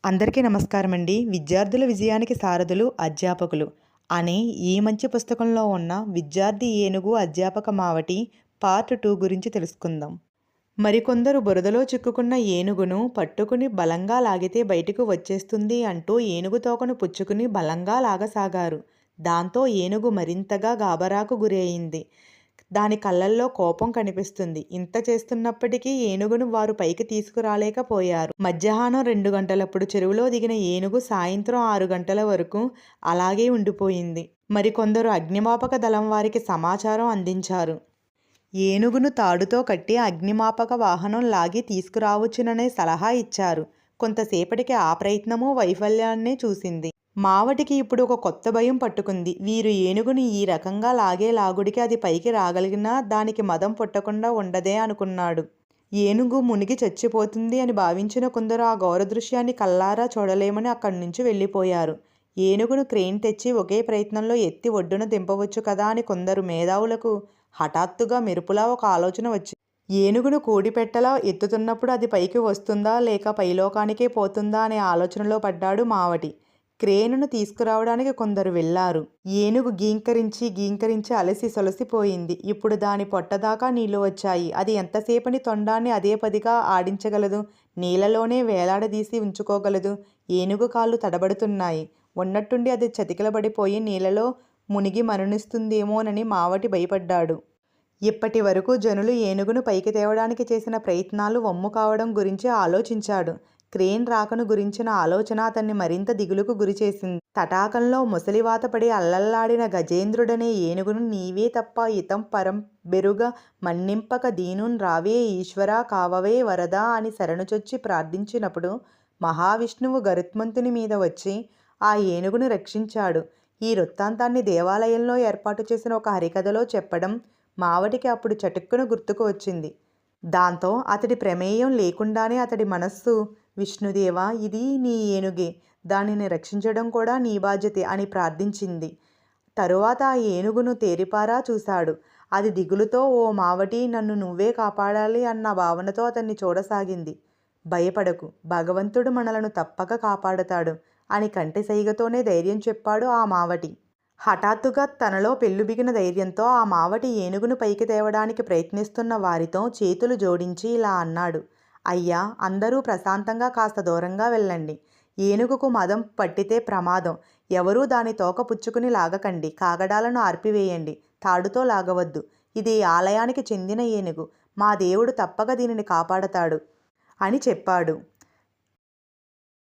అందరికీ నమస్కారం అండి. విద్యార్థుల విజయానికి సారథులు అధ్యాపకులు అనే ఈ మంచి పుస్తకంలో ఉన్న విద్యార్థి ఏనుగు అధ్యాపక మావటి పార్ట్ 2 గురించి తెలుసుకుందాం. మరికొందరు బురదలో చిక్కుకున్న ఏనుగును పట్టుకుని బలంగా లాగితే బయటకు వచ్చేస్తుంది అంటూ ఏనుగు తోకను పుచ్చుకుని బలంగా లాగసాగారు. దాంతో ఏనుగు మరింతగా గాబరాకు గురయింది. దాని కళ్ళల్లో కోపం కనిపిస్తుంది. ఇంత చేస్తున్నప్పటికీ ఏనుగును వారు పైకి తీసుకురాలేకపోయారు. మధ్యాహ్నం 2 గంటలప్పుడు చెరువులో దిగిన ఏనుగు సాయంత్రం 6 గంటల వరకు అలాగే ఉండిపోయింది. మరికొందరు అగ్నిమాపక దళం వారికి సమాచారం అందించారు. ఏనుగును తాడుతో కట్టి అగ్నిమాపక వాహనం లాగి తీసుకురావచ్చుననే సలహా ఇచ్చారు. కొంతసేపటికి ఆ ప్రయత్నమూ వైఫల్యాన్నే చూసింది. మావటికి ఇప్పుడు ఒక కొత్త భయం పట్టుకుంది. వీరు ఏనుగుని ఈ రకంగా లాగే లాగుడికి అది పైకి రాగలిగినా దానికి మదం పుట్టకుండా ఉండదే అనుకున్నాడు. ఏనుగు మునిగి చచ్చిపోతుంది అని భావించిన కొందరు ఆ ఘోర దృశ్యాన్ని కల్లారా చూడలేమని అక్కడి నుంచి వెళ్ళిపోయారు. ఏనుగును క్రేన్ తెచ్చి ఒకే ప్రయత్నంలో ఎత్తి ఒడ్డున దింపవచ్చు కదా అని కొందరు మేధావులకు హఠాత్తుగా మెరుపులా ఒక ఆలోచన వచ్చింది. ఏనుగును కోడిపెట్టలా ఎత్తుతున్నప్పుడు అది పైకి వస్తుందా లేక పైలోకానికే పోతుందా అనే ఆలోచనలో పడ్డాడు మావటి. క్రేనును తీసుకురావడానికి కొందరు వెళ్లారు. ఏనుగు గీంకరించి అలసి సొలసిపోయింది. ఇప్పుడు దాని పొట్టదాకా నీళ్లు వచ్చాయి. అది ఎంతసేపని తొండాన్ని అదే పదిగా ఆడించగలదు? నీళ్లలోనే వేలాడదీసి ఉంచుకోగలదు. ఏనుగు కాళ్ళు తడబడుతున్నాయి. ఉన్నట్టుండి అది చతికిలబడిపోయి నీళ్లలో మునిగి మరణిస్తుందేమోనని మావటి భయపడ్డాడు. ఇప్పటి వరకు జనులు ఏనుగును పైకి తేవడానికి చేసిన ప్రయత్నాలు వమ్ము కావడం గురించి ఆలోచించాడు. క్రేన్ రాకను గురించిన ఆలోచన అతన్ని మరింత దిగులుకు గురిచేసింది. తటాకంలో ముసలివాత పడి అల్లల్లాడిన గజేంద్రుడనే ఏనుగును నీవే తప్ప ఇతం పరం బెరుగ మన్నింపక దీనున్ రావే ఈశ్వరా కావవే వరదా అని శరణుచొచ్చి ప్రార్థించినప్పుడు మహావిష్ణువు గరుత్మంతుని మీద వచ్చి ఆ ఏనుగును రక్షించాడు. ఈ వృత్తాంతాన్ని దేవాలయంలో ఏర్పాటు చేసిన ఒక హరికథలో చెప్పడం మావటికి అప్పుడు చటుక్కున గుర్తుకు వచ్చింది. దాంతో అతడి ప్రమేయం లేకుండానే అతడి మనస్సు విష్ణుదేవా, ఇది నీ ఏనుగే, దానిని రక్షించడం కూడా నీ బాధ్యతే అని ప్రార్థించింది. తరువాత ఆ ఏనుగును తేరిపారా చూశాడు. అది దిగులుతో ఓ మావటి, నన్ను నువ్వే కాపాడాలి అన్న భావనతో అతన్ని చూడసాగింది. భయపడకు, భగవంతుడు మనలను తప్పక కాపాడతాడు అని కంటి సైగతోనే ధైర్యం చెప్పాడు ఆ మావటి. హఠాత్తుగా తనలో పెల్లుబిగిన ధైర్యంతో ఆ మావటి ఏనుగును పైకి తేవడానికి ప్రయత్నిస్తున్న వారితో చేతులు జోడించి ఇలా అన్నాడు. అయ్యా, అందరూ ప్రశాంతంగా కాస్త దూరంగా వెళ్ళండి. ఏనుగుకు మదం పట్టితే ప్రమాదం. ఎవరూ దాని తోక పుచ్చుకుని లాగకండి. కాగడాలను ఆర్పివేయండి. తాడుతో లాగవద్దు. ఇది ఆలయానికి చెందిన ఏనుగు. మా దేవుడు తప్పక దీనిని కాపాడతాడు అని చెప్పాడు.